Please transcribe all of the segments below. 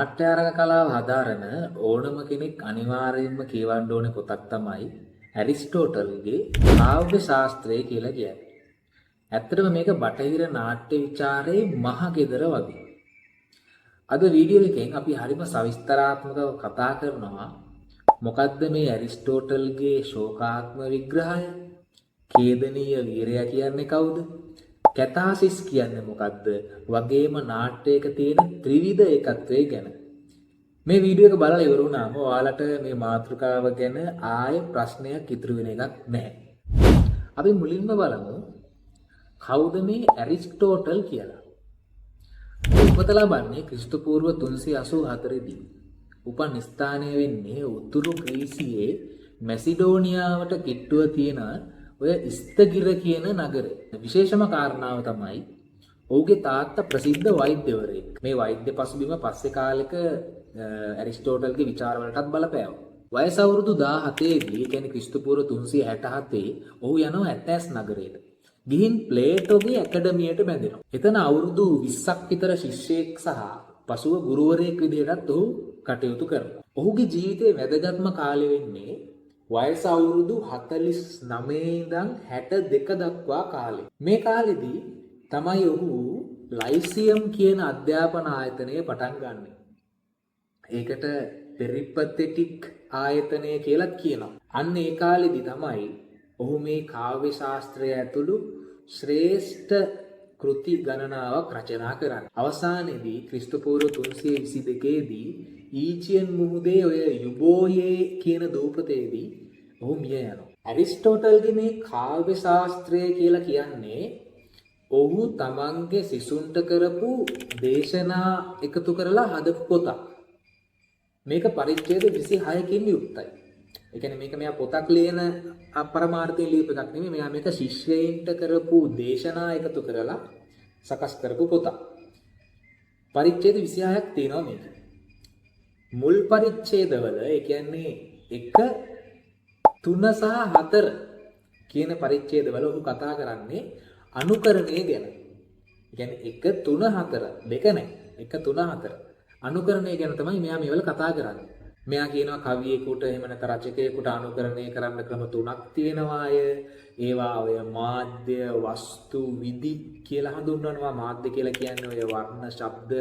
නාට්‍යාරක කලාව හදාරන ඕනම කෙනෙක් අනිවාර්යයෙන්ම කියවන්න ඕනේ පොතක් තමයි ඇරිස්ටෝටල්ගේ කාව්‍ය ශාස්ත්‍රය කියලා කියන්නේ. ඇත්තටම මේක බටහිර නාට්‍ය විචාරයේ මහ ගෙදර වගේ. අද වීඩියෝ එකෙන් අපි හරිම සවිස්තරාත්මකව කතා කරනවා මොකද්ද මේ ඇරිස්ටෝටල්ගේ ශෝකාත්ම විග්‍රහය? ඛේදනීය වීරයා කියන්නේ කවුද? කැතාසිස් කියන්නේ මොකද්ද? වගේම නාට්‍යයක තියෙන ත්‍රිවිධ ඒකත්වය ගැන. මේ වීඩියෝ එක බලලා ඉවර වුණාම ඔයාලට මේ මාතෘකාව ගැන ආයෙ ප්‍රශ්නයක් ඉතුරු වෙන එකක් නැහැ. අපි මුලින්ම බලමු කවුද මේ ඇරිස්ටෝටල් කියලා. උපත ලබන්නේ ක්‍රිස්තු පූර්ව 384 දී. උපන් ස්ථානය වෙන්නේ උතුරු ග්‍රීසියේ මැසිඩෝනියාවට කිට්ටුව තියෙන ඔය ස්තගිර කියන නගරය. විශේෂම කාරණාව තමයි ඔහුගේ තාත්තා ප්‍රසිද්ධ වෛද්‍යවරයෙක්. මේ වෛද්‍ය පසුබිම පස්සේ කාලෙක ඇරිස්ටෝටල්ගේ විචාරවලටත් බලපෑවා. වයස අවුරුදු 17 දී, කියන්නේ ක්‍රිස්තු පූර්ව 367 ඔහු යනවා ඇතැස් නගරයට. ගිහින් ප්ලේටෝගේ ඇකඩමියට බැඳෙනවා. එතන අවුරුදු 20ක් විතර ශිෂ්‍යයෙක් සහ පසුව ගුරුවරයෙක් විදිහටත් ඔහු කටයුතු කරනවා. ඔහුගේ ජීවිතයේ වැදගත්ම කාලය වෙන්නේ වයස අවුරුදු 49 ඉඳන් 62 දක්වා කාලේ. මේ කාලෙදී තමයි ඔහු ලයිසියම් කියන අධ්‍යාපන ආයතනය පටන් ගන්නෙ. ඒකට පෙරිපතෙටික් ආයතනය කියලා කියනවා. අන්න ඒ කාලෙදී තමයි ඔහු මේ කාව්‍ය ශාස්ත්‍රය ඇතුළු ශ්‍රේෂ්ඨ කෘති ගණනාවක් රචනා කරන්නේ. අවසානයේදී ක්‍රිස්තු පූර්ව 322 දී ඊචියන් මුහුදේ ඔය යුබෝයේ කියන දූපතේදී ඔහු මිය යනවා. ඇරිස්ටෝටල්ගේ මේ කාව්‍ය ශාස්ත්‍රය කියලා කියන්නේ ඔහු තමන්ගේ සිසුන්ට කරපු දේශනා එකතු කරලා හදපු පොතක්. මේක පරිච්ඡේද 26කින් යුක්තයි. ඒ කියන්නේ මේක මෙයා පොතක් ලියන අපරමාර්ථයෙන් ලියපු එකක් නෙමෙයි. මෙයා මේක ශිෂ්‍යයින්ට කරපු දේශනා එකතු කරලා සකස් කරපු පොතක්. පරිච්ඡේද 26ක් තියෙනවා මේක. මුල් පරිච්ඡේදවල ඒ කියන්නේ 1, 3 සහ 4 කියන පරිච්ඡේදවල ඔහු කතා කරන්නේ අනුකරණය ගැන. ඒ කියන්නේ 1, 3, 4 දෙක නැහැ. 1, 3, 4 අනුකරණය ගැන තමයි මෙයා මේවල කතා කරන්නේ. මෙයා කියනවා කවියෙකුට එහෙම නැත්නම් රචකයෙකුට අනුකරණය කරන්න ක්‍රම 3ක් තියෙනවාය. ඒවා ඔය මාධ්‍ය, වස්තු, විදි කියලා හඳුන්වනවා. මාධ්‍ය කියලා කියන්නේ ඔය වර්ණ, ශබ්ද,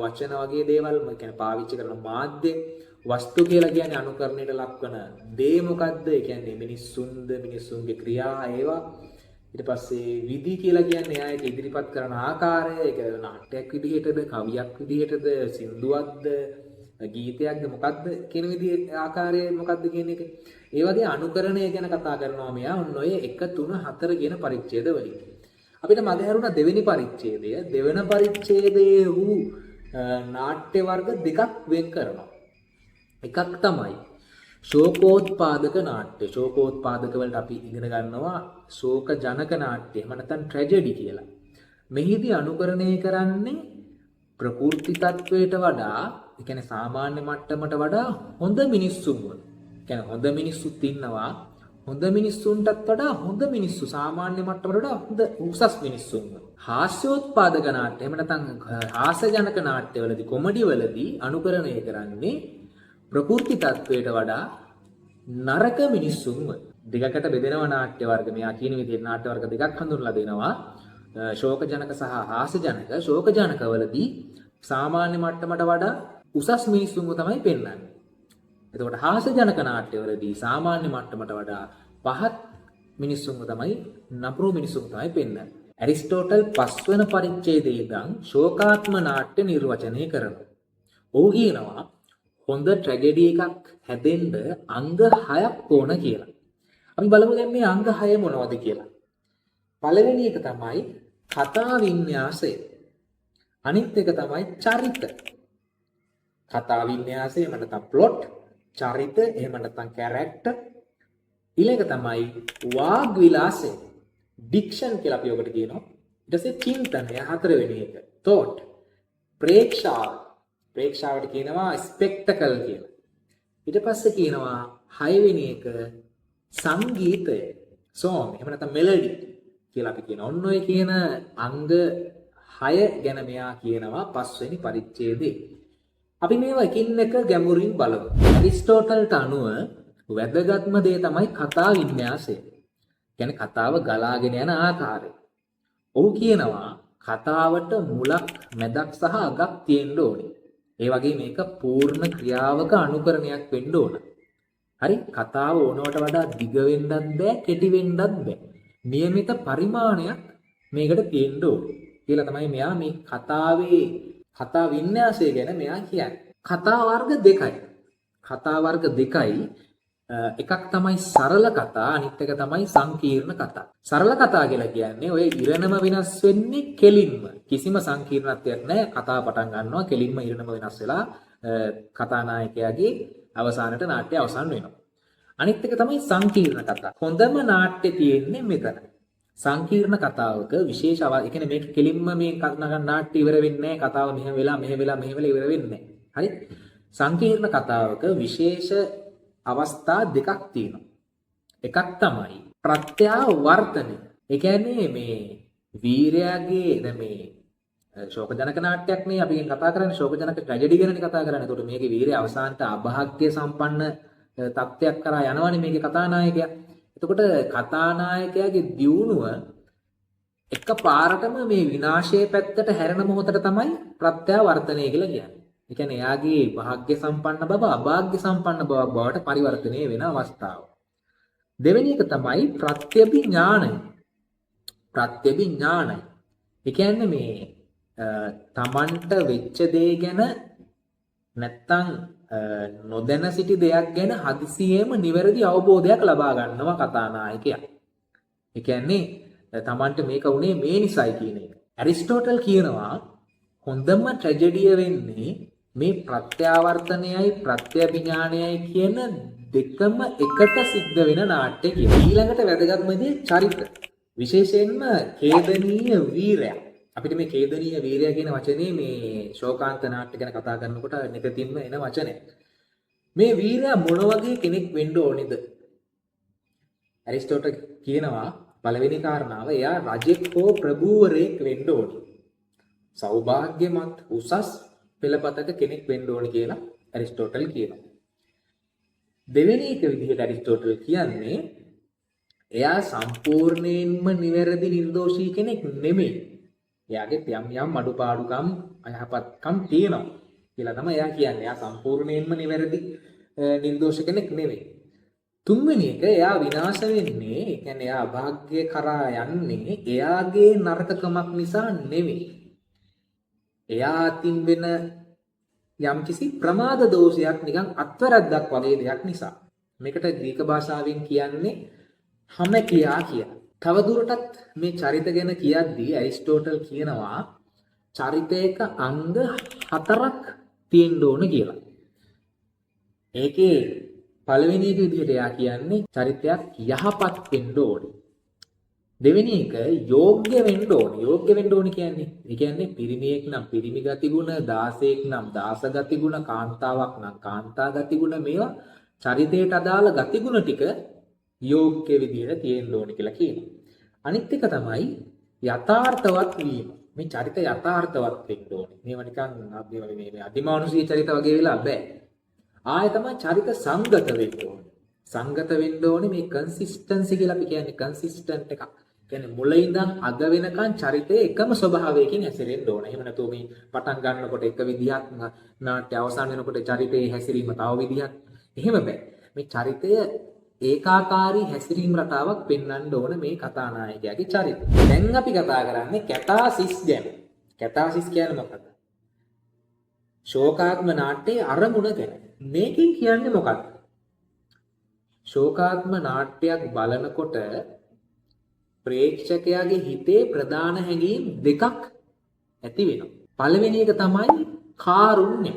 වචන වගේ දේවල් කියන්නේ පාවිච්චි කරන මාධ්‍ය. වස්තු කියලා කියන්නේ අනුකරණයට ලක්වන දේ මොකද්ද? ඒ කියන්නේ මිනිස්සුන්ද, මිනිස්සුන්ගේ ක්‍රියා ඒවා. ඊට පස්සේ විදි කියලා කියන්නේ ආයක ඉදිරිපත් කරන ආකාරය. ඒක නාට්‍යයක් විදිහටද, කවියක් විදිහටද, සින්දුවක්ද, ගීතයක්ද මොකද්ද කියන විදිහේ ආකාරය මොකද්ද කියන එක. ඒ වගේ අනුකරණය ගැන කතා කරනවා මෙයා ඔන්න ඔය 1, 3, 4 කියන පරිච්ඡේද වලින්. අපිට මතහැරුණා දෙවෙනි පරිච්ඡේදය. දෙවෙනි පරිච්ඡේදයේ වූ නාට්‍ය වර්ග දෙකක් වෙන් කරනවා. එකක් තමයි ශෝකෝත්පාදක නාට්‍ය. ශෝකෝත්පාදක වලට අපි ඉගෙන ගන්නවා ශෝක ජනක නාට්‍ය. එහෙම නැත්නම් ට්‍රැජඩි කියලා. මෙහිදී අනුකරණය කරන්නේ ප්‍රකෘති තත්වයට වඩා, ඒ කියන්නේ සාමාන්‍ය මට්ටමට වඩා හොඳ මිනිස්සුන්ව. ඒ කියන්නේ හොඳ මිනිස්සුත් ඉන්නවා. හොඳ මිනිස්සුන්ටත් වඩා හොඳ මිනිස්සු සාමාන්‍ය මට්ටමට වඩා හොඳ උසස් මිනිස්සුන්ව. හාස්‍යෝත්පාදක නාට්‍ය එහෙම නැත්නම් හාස්‍යජනක නාට්‍යවලදී, කොමඩි වලදී අනුකරණය කරන්නේ ප්‍රකෘති තත්වයට වඩා නරක මිනිස්සුන්ව. දෙකකට බෙදෙනවා නාට්‍ය වර්ග. මෙයා කියන විදිහට නාට්‍ය වර්ග දෙකක් හඳුන්වලා දෙනවා. ශෝක ජනක සහ හාස්‍ය ජනක. ශෝක ජනක වලදී සාමාන්‍ය මට්ටමට වඩා උසස් මිනිස්සුන්ව තමයි පෙන්වන්නේ. එතකොට හාස්‍ය ජනක නාට්‍යවලදී සාමාන්‍ය මට්ටමට වඩා පහත් මිනිස්සුන්ව තමයි, නපුරු මිනිස්සුන්ව තමයි පෙන්වන්නේ. ඇරිස්ටෝටල් 5 වෙනි පරිච්ඡේදයේ ඉඳන් ශෝකාත්ම නාට්‍ය නිර්වචනය කරනවා. ඔහු කියනවා හොඳ ට්‍රැජඩි එකක් හැදෙන්න අංග 6ක් ඕන කියලා. අපි බලමු දැන් මේ අංග 6 මොනවද කියලා. පළවෙනි එක තමයි කතා වින්‍යාසය. අනිත් එක තමයි චරිත. කතා වින්‍යාසය එහෙම නැත්නම් ප්ලොට්, චරිත එහෙම නැත්නම් කැරක්ටර්. ඊළඟ තමයි වාග් විලාසය. ඩික්ෂන් කියලා අපි ඔකට කියනවා. ඊට පස්සේ චින්තනය හතරවෙනි එක. thought. ප්‍රේක්ෂාව. ප්‍රේක්ෂාවට කියනවා ස්පෙක්ටකල් කියලා. ඊට පස්සේ කියනවා හයවෙනි එක සංගීතය. song එහෙම නැත්නම් මෙලඩි කියලා අපි කියනවා. ඔන්න ඔය කියන අංග 6 ගැන මෙයා කියනවා 5 වෙනි පරිච්ඡේදයේ. අපි මේවා එකින් එක ගැඹුරින් බලමු. ඇරිස්ටෝටල්ට අනුව වැදගත්ම දේ තමයි කතා වින්‍යාසය. කියන්නේ කතාව ගලාගෙන යන ආකාරය. ඔහු කියනවා කතාවට මුලක් මැදක් සහ අගක් තියෙන්න ඕනේ. ඒ වගේ මේක පූර්ණ ක්‍රියාවක අනුකරණයක් වෙන්න ඕන. හරි කතාව ඕනවට වඩා දිග වෙන්නත් බෑ කෙටි වෙන්නත් බෑ. નિયમિત පරිමාණයක් මේකට තියෙන්න ඕනේ. කියලා තමයි මෙයා මේ කතාවේ කතා වින්‍යාසය ගැන මෙයා කියන්නේ. කතා වර්ග දෙකයි. කතා වර්ග දෙකයි. එකක් තමයි සරල කතා අනිත් එක තමයි සංකීර්ණ කතා. සරල කතා කියලා කියන්නේ ඔය ඉරණම වෙනස් වෙන්නේ කෙලින්ම. කිසිම සංකීර්ණත්වයක් නැහැ. කතාව පටන් ගන්නවා කෙලින්ම ඉරණම වෙනස් වෙලා කතානායකයාගේ අවසානට නාට්‍ය අවසන් වෙනවා. අනිත් එක තමයි සංකීර්ණ කතා. හොඳම නාට්‍ය තියෙන්නේ මෙතන. සංකීර්ණ කතාවක විශේෂ ඒ කියන්නේ මේක කෙලින්ම මේ නාට්‍ය ඉවර වෙන්නේ නැහැ. කතාව මෙහෙම වෙලා ඉවර වෙන්නේ නැහැ. හරි? සංකීර්ණ කතාවක විශේෂ අවස්ථා දෙකක් තියෙනවා. එකක් තමයි ප්‍රත්‍යාවර්තනය. ඒ කියන්නේ මේ වීරයාගේ දැන් මේ ශෝකජනක නාට්‍යයක් නේ අපි කතා කරන්නේ ශෝකජනක ට්‍රැජඩි ගැනනේ කතා කරන්නේ. ඒකට මේකේ වීරය අවසානට අභාග්‍ය සම්පන්න තත්ත්වයක් කරා යනවනේ මේකේ කතානායකයා. එතකොට කතානායකයාගේ දියුණුව එකපාරටම මේ විනාශයේ පැත්තට හැරෙන මොහොතට තමයි ප්‍රත්‍යාවර්තනය කියලා කියන්නේ. ඒ කියන්නේ එයාගේ වාග්ය සම්පන්න බව අභාග්‍ය සම්පන්න බවක් බවට පරිවර්තනය වෙන අවස්ථාව. දෙවෙනි එක තමයි ප්‍රත්‍යභිඥානය. ප්‍රත්‍යභිඥානය. ඒ කියන්නේ මේ තමන්ට වෙච්ච දේ ගැන නැත්තම් නොදැන සිටි දෙයක් ගැන හදිසියෙම නිවැරදි අවබෝධයක් ලබා ගන්නවා කතානායකයා. ඒ කියන්නේ තමන්ට මේක වුණේ මේ නිසයි කියන එක. ඇරිස්ටෝටල් කියනවා හොඳම ට්‍රැජඩිය වෙන්නේ මේ ප්‍රත්‍යාවර්තනයයි ප්‍රත්‍යභිඥානයයි කියන දෙකම එකට සිද්ධ වෙන නාට්‍ය කියලා. ඊළඟට වැදගත්ම දේ චරිත. විශේෂයෙන්ම ඛේදනීය වීරයා. අපිට මේ ඛේදනීය වීරයා කියන වචනේ මේ ශෝකාන්ත නාට්‍ය ගැන කතා කරනකොට නිතින්ම එන වචනයක්. මේ වීරයා මොන වගේ කෙනෙක් වෙන්න ඕනේද? ඇරිස්ටෝටල් කියනවා පළවෙනි කාරණාව එයා රජෙක් හෝ ප්‍රභූවරයෙක් වෙන්න ඕනේ. සෞභාග්‍යමත් උසස් පෙළපතක කෙනෙක් වෙන්න ඕනේ කියලා ඇරිස්ටෝටල් කියනවා. දෙවෙනි එක විදිහට ඇරිස්ටෝටල් කියන්නේ එයා සම්පූර්ණයෙන්ම නිවැරදි නිර්දෝෂී කෙනෙක් නෙමෙයි. එයාගේ යම් අඩුපාඩුකම් අයහපත්කම් තියෙනවා කියලා තමයි එයා කියන්නේ. එයා සම්පූර්ණයෙන්ම නිවැරදි නිර්දෝෂ කෙනෙක් නෙමෙයි. තුන්වෙනි එක එයා විනාශ වෙන්නේ, ඒ කියන්නේ එයා අභාග්‍ය කරා යන්නේ එයාගේ නරකකමක් නිසා නෙමෙයි. එයා අතින් වෙන යම්කිසි ප්‍රමාද දෝෂයක් නිකන් අත්වැරද්දක් වගේ දෙයක් නිසා. මේකට ග්‍රීක භාෂාවෙන් කියන්නේ හැමකියා කියලා. තවදුරටත් මේ චරිත ගැන කියද්දී ඇරිස්ටෝටල් කියනවා චරිතයක අංග 4ක් තියෙන්න ඕන කියලා. ඒකේ පළවෙනි එක විදිහට එයා කියන්නේ චරිතයක් යහපත් වෙන්න ඕනේ. දෙවෙනි එක යෝග්‍ය වෙන්න ඕනේ. යෝග්‍ය වෙන්න ඕනේ කියන්නේ ඒ කියන්නේ පිරිමියෙක් නම් පිරිමි ගති ගුණ, දාසයෙක් නම් දාස ගති ගුණ, කාන්තාවක් නම් කාන්තා ගති ගුණ, මේවා චරිතයට අදාළ ගති ගුණ ටික යෝග්‍ය විදිහට තියෙන්න ඕනේ කියලා කියනවා. අනිත් එක තමයි යථාර්ථවත් වීම. මේ චරිත යථාර්ථවත් වෙන්න ඕනේ. මේවා නිකන් මේ අතිමානුෂීය චරිත වගේ වෙලා බෑ. ආයෙ තමයි චරිත සංගත වෙන්න ඕනේ. සංගත වෙන්න ඕනේ මේ කන්සිස්ටන්සි කියලා අපි කියන්නේ කන්සිස්ටන්ට් එකක්. කියන්නේ මුල ඉඳන් අග වෙනකන් චරිතයේ එකම ස්වභාවයකින් හැසිරෙන්න ඕනේ. එහෙම නැතුව මේ පටන් ගන්නකොට එක විදිහක් නාට්‍ය අවසන් වෙනකොට චරිතයේ හැසිරීම තව විදිහක්. එහෙම බෑ. මේ චරිතය ඒකාකාරී හැසිරීම රටාවක් පෙන්වන්න ඕන මේ කතානායකයාගේ චරිතය. දැන් අපි කතා කරන්නේ කැතාසිස් ගැන. කැතාසිස් කියන්නේ මොකක්ද? ශෝකාත්ම නාට්‍යයේ අරමුණ ගැන. මේකෙන් කියන්නේ මොකක්ද? ශෝකාත්ම නාට්‍යයක් බලනකොට ප්‍රේක්ෂකයාගේ හිතේ ප්‍රධාන හැඟීම් දෙකක් ඇති වෙනවා. පළවෙනි එක තමයි කාරුණ්‍ය.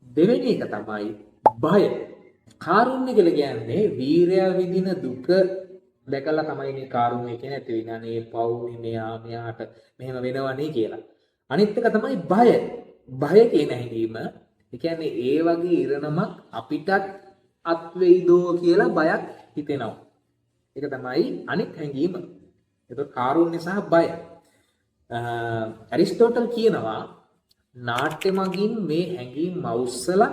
දෙවෙනි එක තමයි බය. කාරුණ්‍ය කියලා කියන්නේ වීරයා විඳින දුක දැකලා තමයි මේ කාරුණ්‍ය කියන්නේ ඇති වෙන්නේ. අනේ පවුනේ මෙයාට මෙහෙම වෙනවනේ කියලා. අනිත් එක තමයි බය. බය කියන හැඟීම. ඒ කියන්නේ ඒ වගේ ඉරණමක් අපිටත් අත් වේදෝ කියලා බයක් හිතෙනවා. ඒක තමයි අනිත් හැඟීම. ඒක කාරුණ්‍ය සහ බය. ඇරිස්ටෝටල් කියනවා නාට්‍ය මගින් මේ හැඟීම් මවුස්සලා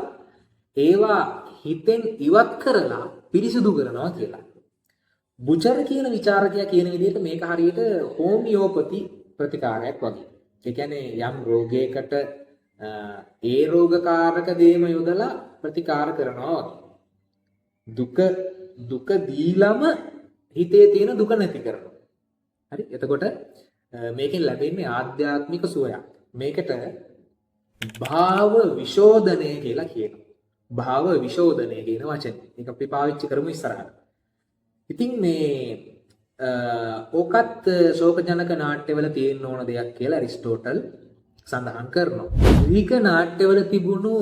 ඒවා හිතෙන් ඉවත් කරලා පිරිසිදු කරනවා කියලා. බුචර් කියන විචාරකයා කියන විදිහට මේක හරියට හෝමියෝපති ප්‍රතිකාරයක් වගේ. ඒ කියන්නේ යම් රෝගයකට ඒ රෝගකාරක දේම යොදලා ප්‍රතිකාර කරනවා වගේ. දුක දීලම හිතේ තියෙන දුක නැති කරනවා. හරි? එතකොට මේකෙන් ලැබෙන්නේ ආධ්‍යාත්මික සුවයක්. මේකට භාව විශෝධනය කියලා කියනවා. භාව විශෝධනය කියන වචනේ. ඒක අපි පාවිච්චි කරමු ඉස්සරහට. ඉතින් මේ ඕකත් ශෝකජනක නාට්‍යවල තියෙන්න ඕන දෙයක් කියලා ඇරිස්ටෝටල් සඳහන් කරනවා. ග්‍රීක නාට්‍යවල තිබුණු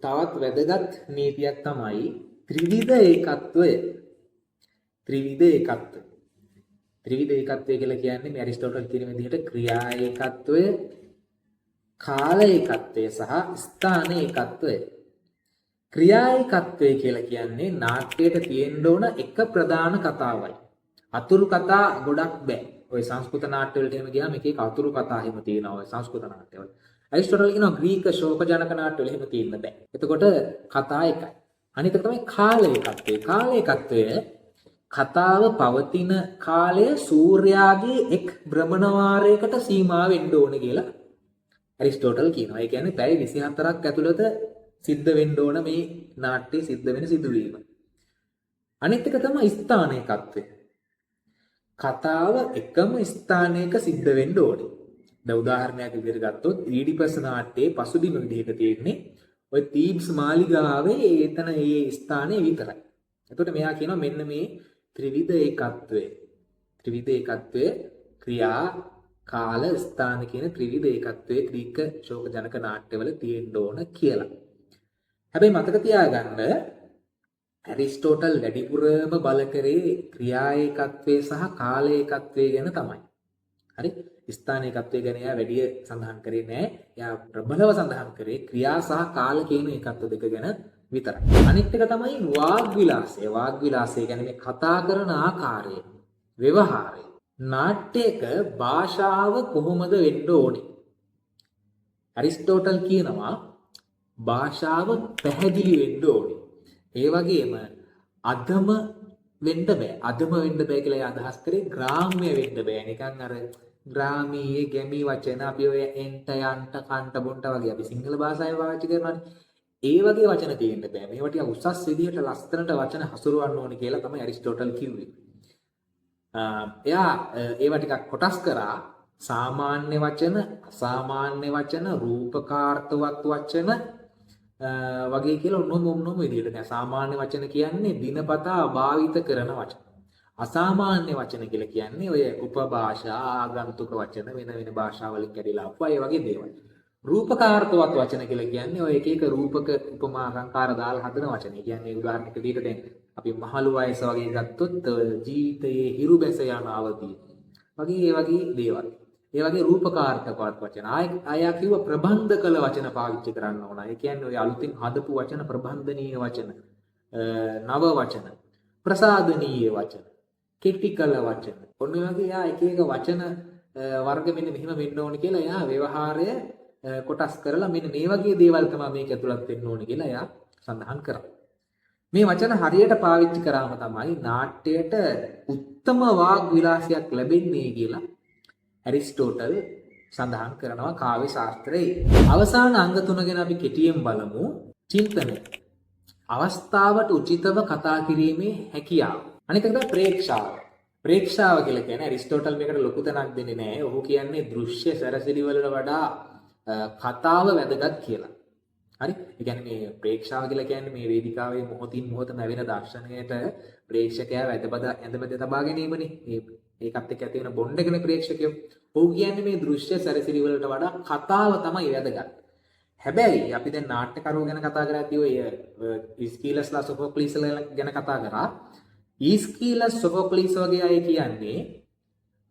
තවත් වැදගත් නීතියක් තමයි ත්‍රිවිධ ඒකත්වය. ත්‍රිවිධ ඒකත්වය. ත්‍රිවිධ ඒකත්වය කියලා කියන්නේ මේ ඇරිස්ටෝටල් කියන විදිහට ක්‍රියා ඒකත්වය, කාල ඒකත්වය සහ ස්ථාන ඒකත්වය. ක්‍රියා ඒකත්වය කියලා කියන්නේ නාට්‍යයට තියෙන්න ඕන එක ප්‍රධාන කතාවයි. අතුරු කතා ගොඩක් බෑ. ඔය සංස්කෘත නාට්‍ය වලට එහෙම ගියාම එක එක අතුරු කතා එහෙම තියෙනවා ඔය සංස්කෘත නාට්‍යවල. ඇරිස්ටෝටල් කියනවා ග්‍රීක ශෝකජනක නාට්‍ය වල එහෙම තියෙන්න බෑ. එතකොට කතා එකයි. අනිත් එක තමයි කාල ඒකත්වය. කාල ඒකත්වය කතාව පවතින කාලය සූර්යාගේ එක් භ්‍රමණ වාරයකට සීමා වෙන්න ඕනේ කියලා ඇරිස්ටෝටල් කියනවා. ඒ කියන්නේ පැය 24ක් ඇතුළත සිද්ධ වෙන්න ඕන මේ නාට්‍යය සිද්ධ වෙන සිදුවීම. අනිත් එක තමයි ස්ථානයකත්වය. කතාව එකම ස්ථානයක සිද්ධ වෙන්න ඕනේ. දැන් උදාහරණයක් විදිහට ගත්තොත් ඊඩිපස් නාට්‍යයේ පසුබිම විදිහට තියෙන්නේ ඔය තීබ්ස් මාලිගාවේ එතන ඒ ස්ථානයේ විතරයි. එතකොට මෙයා කියනවා මෙන්න මේ ත්‍රිවිධ ඒකත්වය. ත්‍රිවිධ ඒකත්වය ක්‍රියා කාල ස්ථාන කියන ත්‍රිවිධ ඒකත්වයේ ග්‍රීක ශෝකජනක නාට්‍යවල තියෙන්න ඕන කියලා. හැබැයි මතක තියාගන්න ඇරිස්ටෝටල් වැඩිපුරම බල කරේ ක්‍රියා ඒකත්වයේ සහ කාල ඒකත්වයේ ගැන තමයි. හරි? ස්ථාන ඒකත්වයේ ගැන එයා වැඩි සඳහන් කරේ නැහැ. එයා ප්‍රබලව සඳහන් කරේ ක්‍රියා සහ කාල කියන ඒකත්ව දෙක ගැන විතරයි. අනිත් එක තමයි වාග් විලාසය. වාග් විලාසය කියන්නේ මේ කතා කරන ආකාරය, ව්‍යවහාරය. නාට්‍යයක භාෂාව කොහොමද වෙන්න ඕනේ? ඇරිස්ටෝටල් කියනවා භාෂාව පැහැදිලි වෙන්න ඕනේ. ඒ වගේම අධම වෙන්න බෑ. අධම වෙන්න බෑ කියලා එයා අදහස් කරේ ග්‍රාම්‍ය වෙන්න බෑ. නිකන් අර ග්‍රාමීය ගැමි වචන අපි ඔය එන්ට යන්ට කන්ට බොන්ට වගේ අපි සිංහල භාෂාවේ පාවිච්චි කරනවානේ. ඒ වගේ වචන තියෙන්න බෑ. මේවා ටික උසස් විදිහට ලස්සනට වචන හසුරවන්න ඕනේ කියලා තමයි ඇරිස්ටෝටල් කිව්වේ. එයා ඒවා ටිකක් කොටස් කරා සාමාන්‍ය වචන, අසාමාන්‍ය වචන, රූපකාර්ථවත් වචන වගේ කියලා ඔන්නෝම විදිහට. දැන් සාමාන්‍ය වචන කියන්නේ දිනපතා භාවිත කරන වචන. අසාමාන්‍ය වචන කියලා කියන්නේ ඔය උපභාෂා, ආගන්තුක වචන වෙන වෙන භාෂාවලින් කැඩිලා ආපුවා ඒ වගේ දේවල්. රූපකාර්ථවත් වචන කියලා කියන්නේ ඔය එක එක රූපක උපමා අලංකාර දාලා හදන වචන. ඒ කියන්නේ උදාහරණයක් විදිහට දැන් අපි මහලු වයස වගේ ගත්තොත් ජීවිතයේ හිරු බැස යන අවධිය වගේ ඒ වගේ දේවල්. ඒ වගේ රූපකාර්ථකවත් වචන. ආයා කිව්ව ප්‍රබන්ධ කළ වචන පාවිච්චි කරන්න ඕන. ඒ කියන්නේ ඔය අලුතින් හදපු වචන ප්‍රබන්ධනීය වචන, නව වචන, ප්‍රසාදනීය වචන, කෙටි කළ වචන. ඔන්න ඔය වගේ එයා එක එක වචන වර්ග මෙන්න මෙහෙම වෙන්න ඕනේ කියලා එයා ව්‍යවහාරය කොටස් කරලා මෙන්න මේ වගේ දේවල් තමයි මේක ඇතුළත් වෙන්න ඕනේ කියලා එයා සඳහන් කරා. මේ වචන හරියට පාවිච්චි කරාම තමයි නාට්‍යයට උත්තම වාග් විලාසයක් ලැබෙන්නේ කියලා ඇරිස්ටෝටල් සඳහන් කරනවා කාව්‍ය ශාස්ත්‍රයේ. අවසාන අංග තුන ගැන අපි කෙටියෙන් බලමු. චින්තනය. අවස්ථාවට උචිතව කතා කිරීමේ හැකියාව. අනිත් එක තමයි ප්‍රේක්ෂාව. ප්‍රේක්ෂාව කියලා කියන්නේ ඇරිස්ටෝටල් මේකට ලොකු තැනක් දෙන්නේ නැහැ. ඔහු කියන්නේ දෘශ්‍ය සැරසිලි වලට වඩා කතාව වැදගත් කියලා. හරි? ඒ කියන්නේ මේ ප්‍රේක්ෂාව කියලා කියන්නේ මේ වේදිකාවේ මොහොතින් මොහොත නැවෙන දර්ශනයට ප්‍රේක්ෂකයා ඇඳපද තබා ගැනීමනේ. ඒකත් එක්ක ඇති වෙන බොන්ඩ් එකනේ ප්‍රේක්ෂකයෝ. ඔහු කියන්නේ මේ දෘශ්‍ය සැරසිලි වලට වඩා කතාව තමයි වැදගත්. හැබැයි අපි දැන් නාට්‍යකරුවෝ ගැන කතා කරද්දී ඔය ඉස්කීලස්ලා සොෆොක්ලීස්ලා ගැන කතා කරා. ඉස්කීලස් සොෆොක්ලීස් වගේ අය කියන්නේ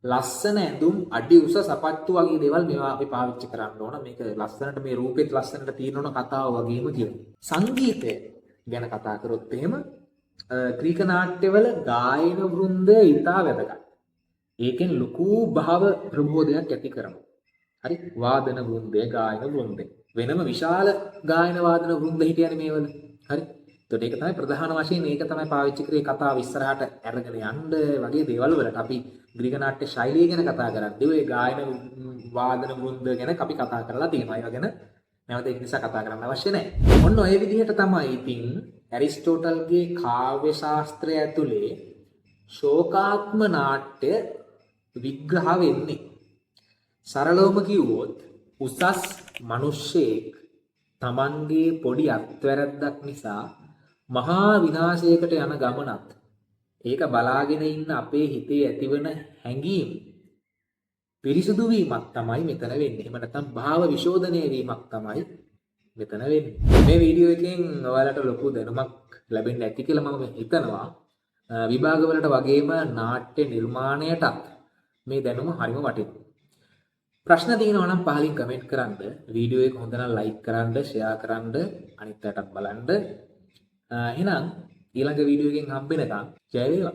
ලස්සන ඇඳුම් අඩි උස සපත්තු වගේ දේවල් මේවා අපි පාවිච්චි කරන්න ඕන. මේක ලස්සනට මේ රූපෙත් ලස්සනට තියෙන ඕන කතාව වගේම කියනවා. සංගීතය ගැන කතා කරොත් එහෙම ග්‍රීක නාට්‍යවල ගායන වෘන්දය ඉතා වැදගත්. ඒකෙන් ලොකු භාව ප්‍රබෝධයක් ඇති කරනවා. හරි? වාදන වෘන්දය, ගායන වෘන්දය. වෙනම විශාල ගායන වාදන වෘන්ද හිටියනේ මේවල. හරි. එතකොට ඒක තමයි ප්‍රධාන වශයෙන් ඒක තමයි පාවිච්චි කරේ කතාව ඉස්සරහට අරගෙන යන්න වගේ දේවල් වලට. අපි ග්‍රීක නාට්‍ය ශෛලිය ගැන කතා කරද්දී ඔය ගායන වාදන වෘන්ද ගැන අපි කතා කරලා තියෙනවා. ඒවා ගැන නැවත ඒක නිසා කතා කරන්න අවශ්‍ය නැහැ. ඔන්න ඔය විදිහට තමයි ඉතින් ඇරිස්ටෝටල්ගේ කාව්‍ය ශාස්ත්‍රය ඇතුලේ ශෝකාත්ම නාට්‍ය විග්‍රහ වෙන්නේ. සරලවම කිව්වොත් උසස් මිනිස්සෙක් Tamanගේ පොඩි අත්වැරද්දක් නිසා මහා විනාශයකට යන ගමනත් ඒක බලාගෙන ඉන්න අපේ හිතේ ඇතිවන හැඟීම් පිරිසුදු වීමක් තමයි මෙතන වෙන්නේ. එහෙම නැත්නම් භාව විශෝධනය වීමක් තමයි මෙතන වෙන්නේ. මේ වීඩියෝ එකෙන් ඔයාලට ලොකු දැනුමක් ලැබෙන්න ඇති කියලා මම හිතනවා. විභාගවලට වගේම නාට්‍ය නිර්මාණයටත් මේ දැනුම හරිම වටිනවා. ප්‍රශ්න තියෙනවා නම් පහලින් කමෙන්ට් කරන්න. වීඩියෝ එක හොඳ නම් ලයික් කරන්න, ෂෙයා කරන්න, අනිත් අයටත් බලන්න. එහෙනම් ඊළඟ වීඩියෝ එකෙන් හම්බ වෙනකම් ජය වේවා.